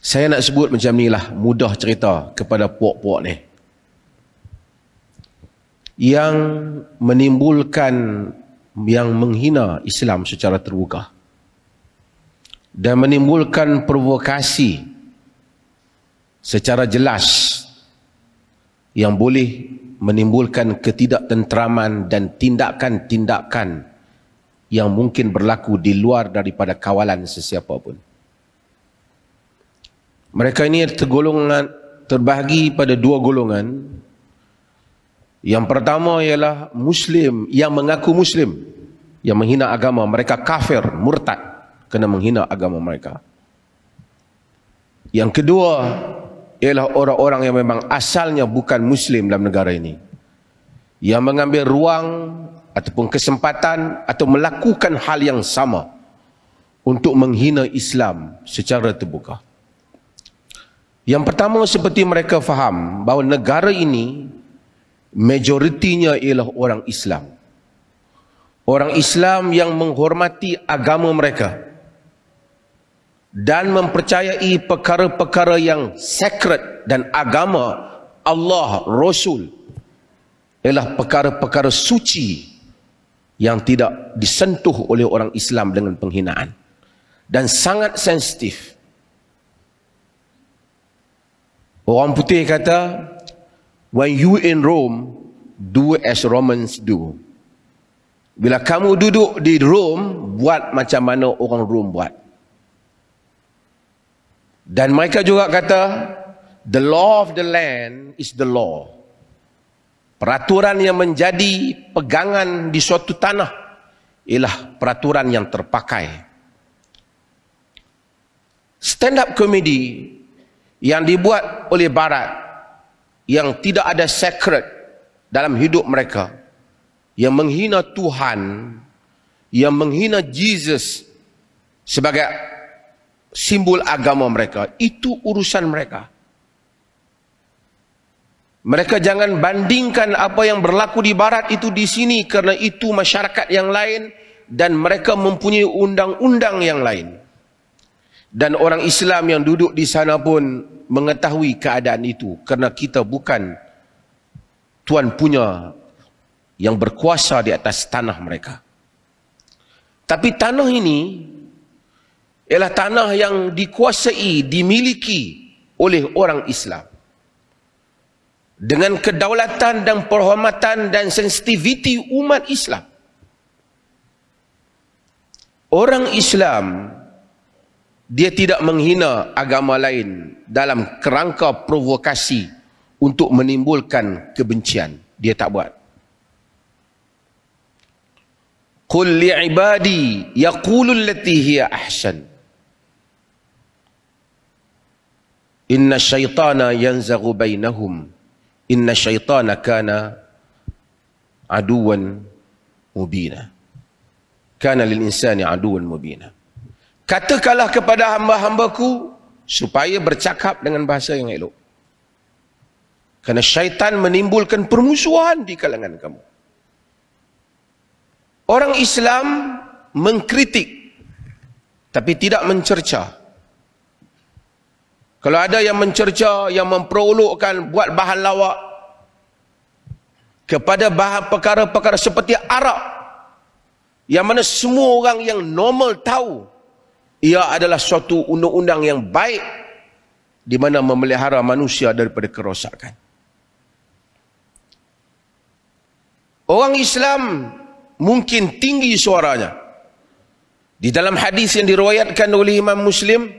Saya nak sebut macam ni lah, mudah cerita kepada puak-puak ni yang menimbulkan, yang menghina Islam secara terbuka dan menimbulkan provokasi secara jelas yang boleh menimbulkan ketidaktenteraman dan tindakan-tindakan yang mungkin berlaku di luar daripada kawalan sesiapa pun. Mereka ini terbahagi pada dua golongan. Yang pertama ialah Muslim yang mengaku Muslim, yang menghina agama. Mereka kafir, murtad, kerana menghina agama mereka. Yang kedua ialah orang-orang yang memang asalnya bukan Muslim dalam negara ini, yang mengambil ruang ataupun kesempatan atau melakukan hal yang sama untuk menghina Islam secara terbuka. Yang pertama, seperti mereka faham bahawa negara ini majoritinya ialah orang Islam. Orang Islam yang menghormati agama mereka dan mempercayai perkara-perkara yang sacred dan agama Allah, Rasul ialah perkara-perkara suci yang tidak disentuh oleh orang Islam dengan penghinaan dan sangat sensitif. Orang putih kata, when you in Rome, do as Romans do. Bila kamu duduk di Rome, buat macam mana orang Rome buat. Dan mereka juga kata, the law of the land is the law. Peraturan yang menjadi pegangan di suatu tanah ialah peraturan yang terpakai. Stand up comedy yang dibuat oleh Barat, yang tidak ada sacred dalam hidup mereka, yang menghina Tuhan, yang menghina Jesus sebagai simbol agama mereka, itu urusan mereka. Mereka jangan bandingkan apa yang berlaku di Barat itu di sini, kerana itu masyarakat yang lain dan mereka mempunyai undang-undang yang lain. Dan orang Islam yang duduk di sana pun mengetahui keadaan itu, kerana kita bukan tuan punya yang berkuasa di atas tanah mereka. Tapi tanah ini ialah tanah yang dikuasai, dimiliki oleh orang Islam dengan kedaulatan dan penghormatan dan sensitiviti umat Islam. Orang Islam, dia tidak menghina agama lain dalam kerangka provokasi untuk menimbulkan kebencian. Dia tak buat. Qul li'ibadi yaqulu allati hiya ahsan. Inna syaitana yanzaghu bainahum. Inna syaitana kana aduwan mubina. Kana lil insani aduwan mubina. Katakanlah kepada hamba-hambaku supaya bercakap dengan bahasa yang elok. Kerana syaitan menimbulkan permusuhan di kalangan kamu. Orang Islam mengkritik tapi tidak mencerca. Kalau ada yang mencerca, yang memperolokkan, buat bahan lawak kepada bahan perkara-perkara seperti Arab, yang mana semua orang yang normal tahu ia adalah suatu undang-undang yang baik di mana memelihara manusia daripada kerosakan. Orang Islam mungkin tinggi suaranya. Di dalam hadis yang diriwayatkan oleh Imam Muslim,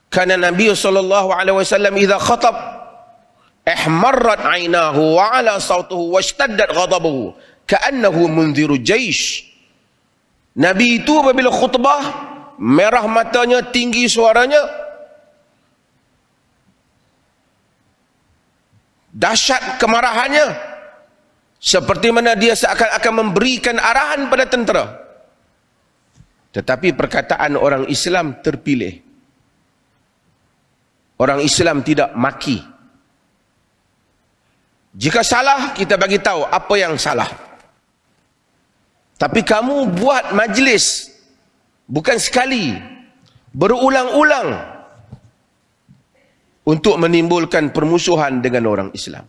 kana Nabi sallallahu alaihi wasallam idza khatab ihmarrat 'ainahu wa 'ala sautuhu washtaddat ghadabuhu ka'annahu munziru jaish. Nabi itu apabila khutbah, merah matanya, tinggi suaranya, dahsyat kemarahannya, seperti mana dia seakan-akan memberikan arahan pada tentera. Tetapi perkataan orang Islam terpilih. Orang Islam tidak maki. Jika salah, kita bagi tahu apa yang salah. Tapi kamu buat majlis bukan sekali, berulang-ulang, untuk menimbulkan permusuhan dengan orang Islam.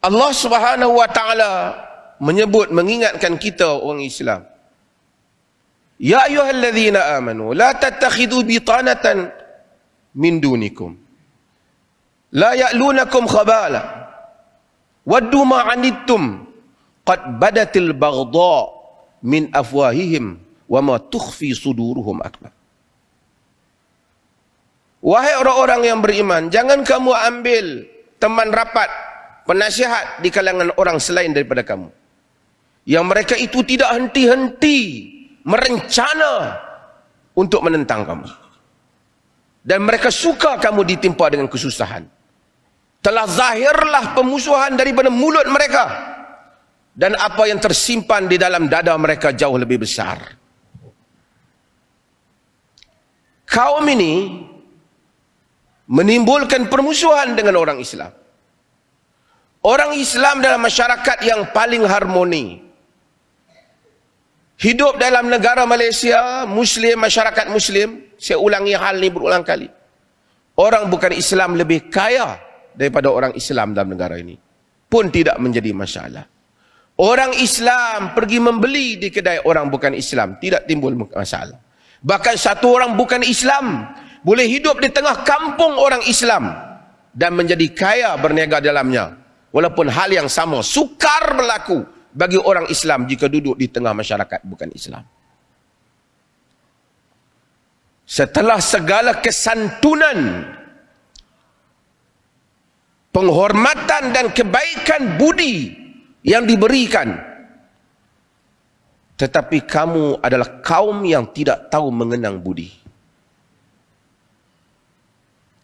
Allah Subhanahu wa taala menyebut, mengingatkan kita orang Islam. Ya ayyuhallazina amanu la tattakhidhu bitanatan min dunikum la ya'lunakum khabala waddu ma 'anittum qad badatil baghdha min afwahihim wa ma tukhfi suduruhum akbar. Wahai orang-orang yang beriman, jangan kamu ambil teman rapat, penasihat di kalangan orang selain daripada kamu, yang mereka itu tidak henti-henti merencana untuk menentang kamu, dan mereka suka kamu ditimpa dengan kesusahan. Telah zahirlah pemusuhan daripada mulut mereka, dan apa yang tersimpan di dalam dada mereka jauh lebih besar. Kaum ini menimbulkan permusuhan dengan orang Islam. Orang Islam dalam masyarakat yang paling harmoni. Hidup dalam negara Malaysia, Muslim, masyarakat Muslim, saya ulangi hal ini berulang kali. Orang bukan Islam lebih kaya daripada orang Islam dalam negara ini pun tidak menjadi masalah. Orang Islam pergi membeli di kedai orang bukan Islam, tidak timbul masalah. Bahkan satu orang bukan Islam boleh hidup di tengah kampung orang Islam dan menjadi kaya berniaga dalamnya. Walaupun hal yang sama sukar berlaku bagi orang Islam jika duduk di tengah masyarakat bukan Islam. Setelah segala kesantunan, penghormatan dan kebaikan budi yang diberikan, tetapi kamu adalah kaum yang tidak tahu mengenang budi.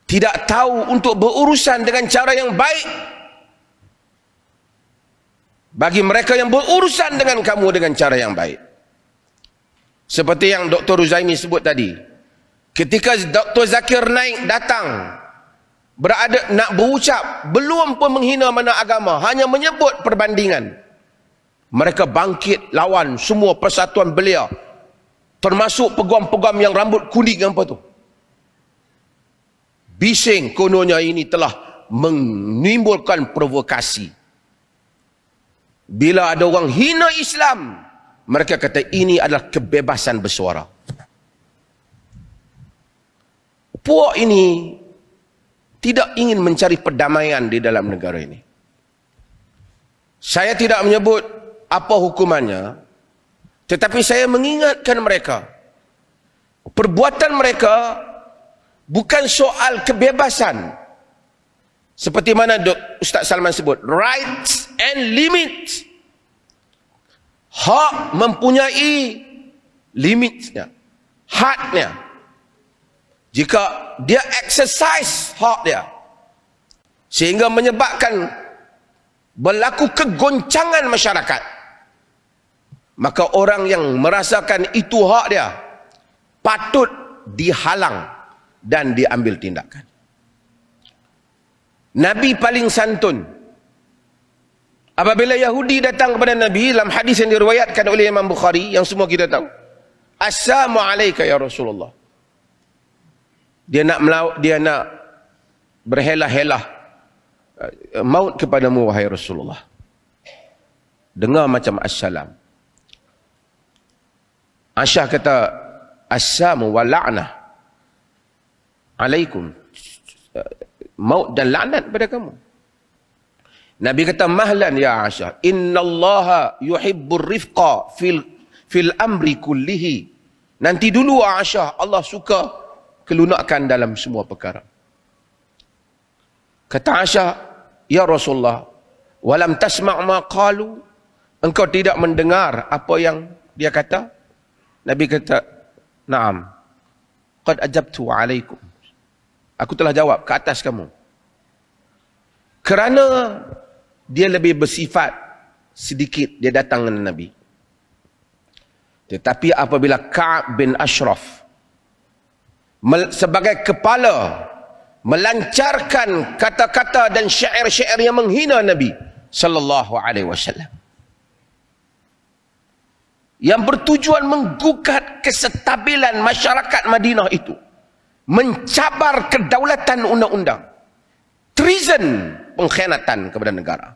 Tidak tahu untuk berurusan dengan cara yang baik. Bagi mereka yang berurusan dengan kamu dengan cara yang baik. Seperti yang Dr. Ruzaimi sebut tadi. Ketika Dr. Zakir Naik datang, berada nak berucap, belum pun menghina mana agama, hanya menyebut perbandingan. Mereka bangkit lawan semua persatuan belia, termasuk peguam-peguam yang rambut kuning apa tu. Bising kononnya ini telah menimbulkan provokasi. Bila ada orang hina Islam, mereka kata ini adalah kebebasan bersuara. Puak ini tidak ingin mencari perdamaian di dalam negara ini. Saya tidak menyebut apa hukumannya, tetapi saya mengingatkan mereka, perbuatan mereka bukan soal kebebasan. Seperti mana Ustaz Salman sebut, rights and limits. Hak mempunyai limitnya, hadnya. Jika dia exercise hak dia, sehingga menyebabkan berlaku kegoncangan masyarakat, maka orang yang merasakan itu hak dia patut dihalang dan diambil tindakan. Nabi paling santun. Apabila Yahudi datang kepada Nabi, dalam hadis yang diriwayatkan oleh Imam Bukhari, yang semua kita tahu, Assalamu alayka ya Rasulullah. Dia nak berhelah-helah maut kepadamu wahai Rasulullah. Dengar macam assalam. Aisyah kata, assalamu wa la'nah alaikum. Maut dan laknat pada kamu. Nabi kata, mahlan ya Aisyah, innallaha yuhibbur rifqa fil amri kullihi. Nanti dulu Aisyah, Allah suka kelunakan dalam semua perkara. Kata Aisyah, ya Rasulullah, walam tasma' ma qalu, engkau tidak mendengar apa yang dia kata? Nabi kata, na'am, qad ajabtu alaikum. Aku telah jawab ke atas kamu. Kerana dia lebih bersifat sedikit, dia datang dengan Nabi. Tetapi apabila Ka'ab bin Ashraf sebagai kepala melancarkan kata-kata dan syair-syair yang menghina Nabi sallallahu alaihi wasallam, yang bertujuan menggugat kestabilan masyarakat Madinah itu, mencabar kedaulatan undang-undang, treason, pengkhianatan kepada negara.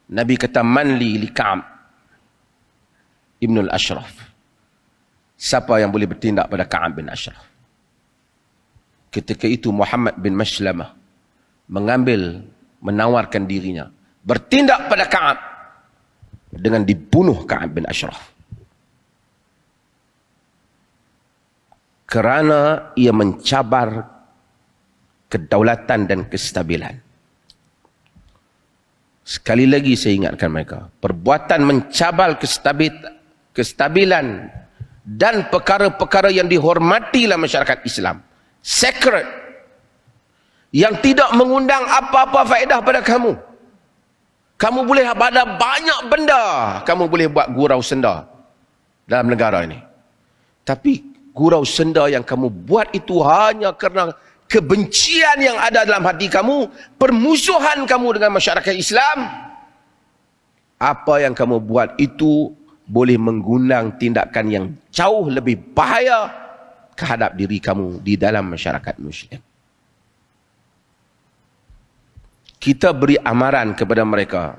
Nabi kata, manli li Ka'ab Ibn al-Ashraf. Siapa yang boleh bertindak pada Ka'ab bin Ashraf? Ketika itu Muhammad bin Maslamah menawarkan dirinya, bertindak pada Ka'ab dengan dibunuh Ka'ab bin Ashraf. Kerana ia mencabar kedaulatan dan kestabilan. Sekali lagi saya ingatkan mereka, perbuatan mencabar kestabilan dan perkara-perkara yang dihormati dalam masyarakat Islam, sacred, yang tidak mengundang apa-apa faedah pada kamu. Kamu boleh ada banyak benda, kamu boleh buat gurau senda dalam negara ini. Tapi gurau senda yang kamu buat itu hanya kerana kebencian yang ada dalam hati kamu, permusuhan kamu dengan masyarakat Islam. Apa yang kamu buat itu boleh mengundang tindakan yang jauh lebih bahaya kehadap diri kamu di dalam masyarakat Muslim. Kita beri amaran kepada mereka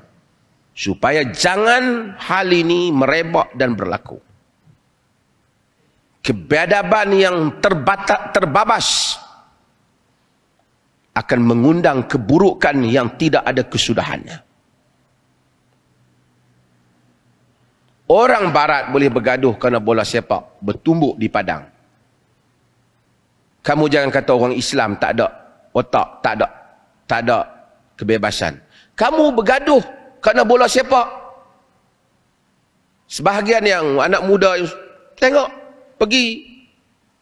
supaya jangan hal ini merebak dan berlaku. Kebiadaban yang terbabas akan mengundang keburukan yang tidak ada kesudahannya. Orang barat boleh bergaduh kerana bola sepak bertumbuk di padang. Kamu jangan kata orang Islam tak ada otak, tak ada kebebasan. Kamu bergaduh kerana bola sepak. Sebahagian yang anak muda tengok pergi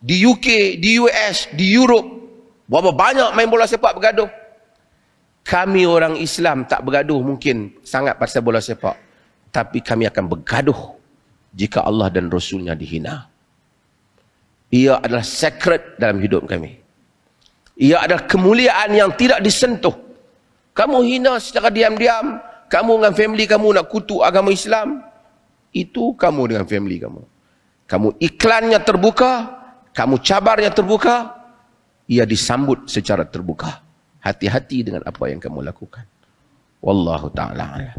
di UK, di US, di Europe, berapa banyak main bola sepak bergaduh. Kami orang Islam tak bergaduh mungkin sangat pasal bola sepak, tapi kami akan bergaduh jika Allah dan Rasulnya dihina. Ia adalah sacred dalam hidup kami. Ia adalah kemuliaan yang tidak disentuh. Kamu hina secara diam-diam, kamu dengan family kamu nak kutuk agama Islam, itu kamu dengan family kamu. Kamu iklannya terbuka, kamu cabarnya terbuka, ia disambut secara terbuka. Hati-hati dengan apa yang kamu lakukan. Wallahu ta'ala a'lam.